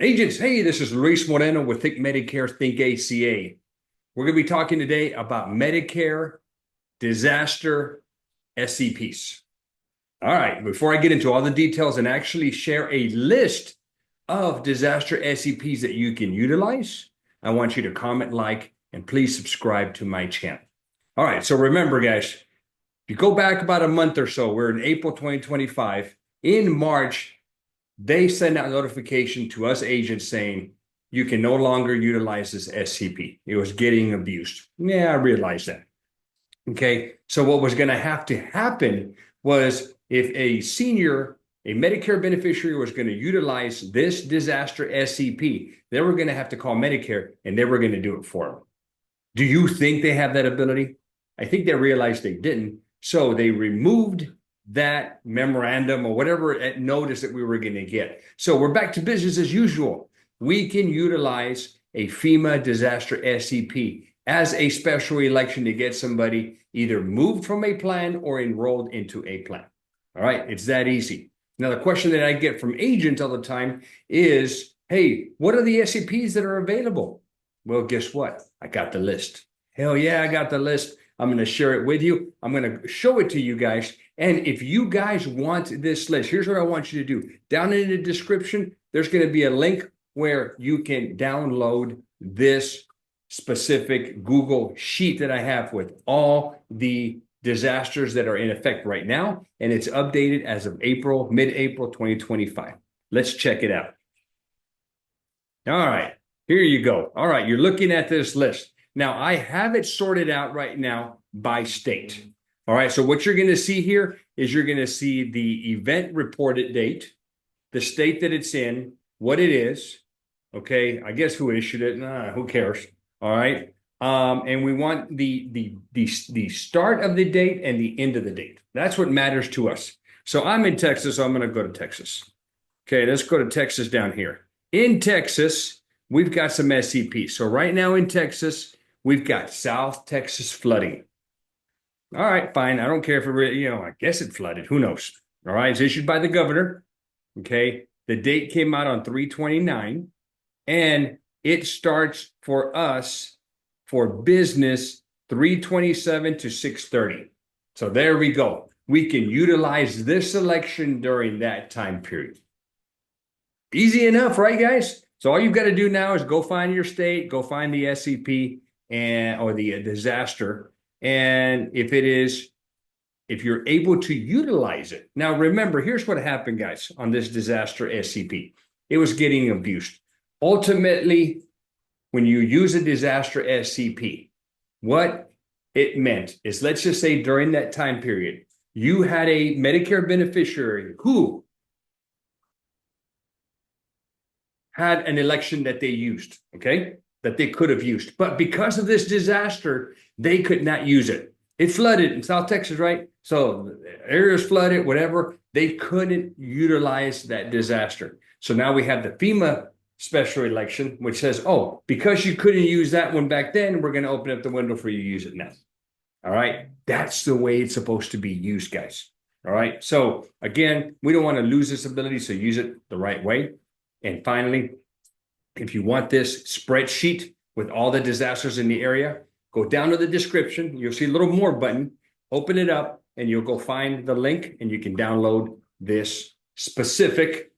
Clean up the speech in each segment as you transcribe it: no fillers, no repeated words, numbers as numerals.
Agents, hey, this is Luis Moreno with Think Medicare, Think ACA. We're going to be talking today about Medicare Disaster SEPs. All right, before I get into all the details and actually share a list of disaster SEPs that you can utilize, I want you to comment, like, and please subscribe to my channel. All right, so remember, guys, if you go back about a month or so, we're in April 2025. In March, they send out notification to us agents saying you can no longer utilize this SCP. It was getting abused. Yeah, I realized that. Okay, so what was going to have to happen was if a senior, a Medicare beneficiary was going to utilize this disaster SCP, they were going to have to call Medicare and they were going to do it for them. Do you think they have that ability? I think they realized they didn't. So they removed that memorandum or whatever notice that we were going to get. So we're back to business as usual. We can utilize a FEMA disaster SCP as a special election to get somebody either moved from a plan or enrolled into a plan. All right, it's that easy. Now, the question that I get from agents all the time is, hey, what are the SCPs that are available? Well, guess what? I got the list. Hell yeah, I got the list. I'm going to share it with you. I'm going to show it to you guys. And if you guys want this list, here's what I want you to do. Down in the description, there's going to be a link where you can download this specific Google sheet that I have with all the disasters that are in effect right now. And it's updated as of mid-April 2025. Let's check it out. All right, here you go. All right, you're looking at this list. Now, I have it sorted out right now by state. All right, so what you're going to see here is you're going to see the event reported date, the state that it's in, what it is. Okay, I guess who issued it. Nah, who cares? All right, and we want the start of the date and the end of the date. That's what matters to us. So I'm in Texas, so I'm going to go to Texas. Okay, let's go to Texas down here. In Texas, we've got some SCPs. So right now in Texas, we've got South Texas flooding. All right, fine. I don't care if it really, I guess it flooded. Who knows? All right, it's issued by the governor. Okay, the date came out on 3/29, and it starts for us for business 3/27 to 6/30. So there we go. We can utilize this election during that time period. Easy enough, right, guys? So all you've got to do now is go find your state, go find the SCP or the disaster. And if you're able to utilize it. Now, remember, here's what happened, guys, on this disaster SCP. It was getting abused. Ultimately, when you use a disaster SCP, what it meant is, let's just say during that time period, you had a Medicare beneficiary who had an election that they used, okay, that they could have used. But because of this disaster, they could not use it. It flooded in South Texas, right? So areas flooded, whatever. They couldn't utilize that disaster. So now we have the FEMA special election, which says, oh, because you couldn't use that one back then, we're going to open up the window for you to use it now. All right? That's the way it's supposed to be used, guys. All right? So again, we don't want to lose this ability, so use it the right way. And finally, if you want this spreadsheet with all the disasters in the area, go down to the description. You'll see a little more button. Open it up, and you'll go find the link, and you can download this specific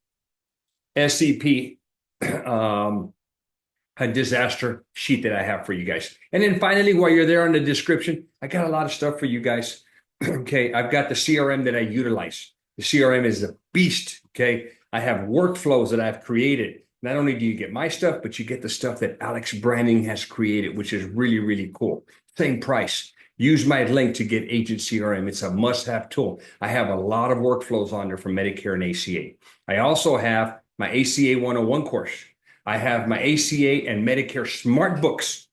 SCP a disaster sheet that I have for you guys. And then finally, while you're there on the description, I got a lot of stuff for you guys. Okay, I've got the CRM that I utilize. The CRM is a beast. Okay, I have workflows that I've created. Not only do you get my stuff, but you get the stuff that Alex Branding has created, which is really, really cool. Same price. Use my link to get Agent CRM. It's a must-have tool. I have a lot of workflows on there for Medicare and ACA. I also have my ACA 101 course. I have my ACA and Medicare Smart Books.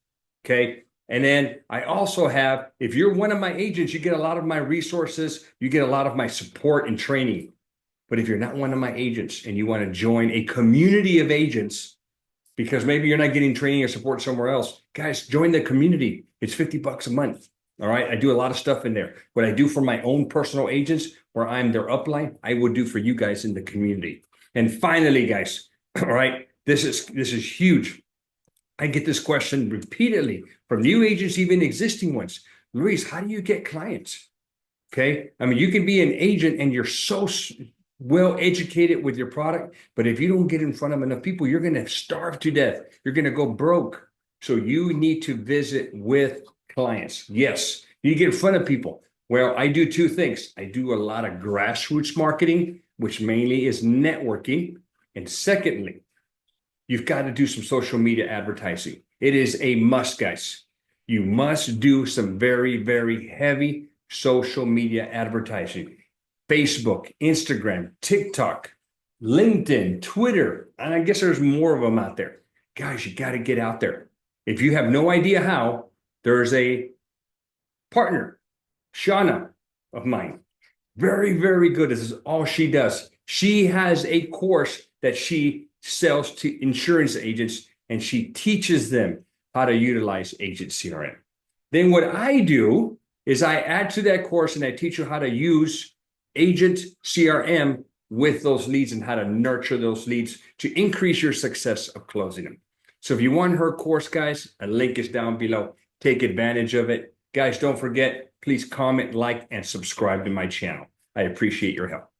Okay. And then I also have, if you're one of my agents, you get a lot of my resources. You get a lot of my support and training. But if you're not one of my agents and you want to join a community of agents, because maybe you're not getting training or support somewhere else, guys, join the community. It's $50 a month. All right. I do a lot of stuff in there. What I do for my own personal agents, where I'm their upline, I will do for you guys in the community. And finally, guys, all right, This is huge. I get this question repeatedly from new agents, even existing ones. Luis, how do you get clients? Okay. I mean, you can be an agent and you're so well educated with your product, but if you don't get in front of enough people, you're going to starve to death. You're going to go broke. So you need to visit with clients. Yes, you get in front of people. Well, I do two things. I do a lot of grassroots marketing, which mainly is networking. And secondly, you've got to do some social media advertising. It is a must, guys. You must do some very, very heavy social media advertising. Facebook, Instagram, TikTok, LinkedIn, Twitter, and I guess there's more of them out there. Guys, you got to get out there. If you have no idea how, there's a partner, Shauna of mine. Very, very good. This is all she does. She has a course that she sells to insurance agents, and she teaches them how to utilize Agent CRM. Then what I do is I add to that course and I teach you how to use Agent CRM with those leads and how to nurture those leads to increase your success of closing them. So if you want her course, guys, a link is down below. Take advantage of it. Guys, don't forget, please comment, like, and subscribe to my channel. I appreciate your help.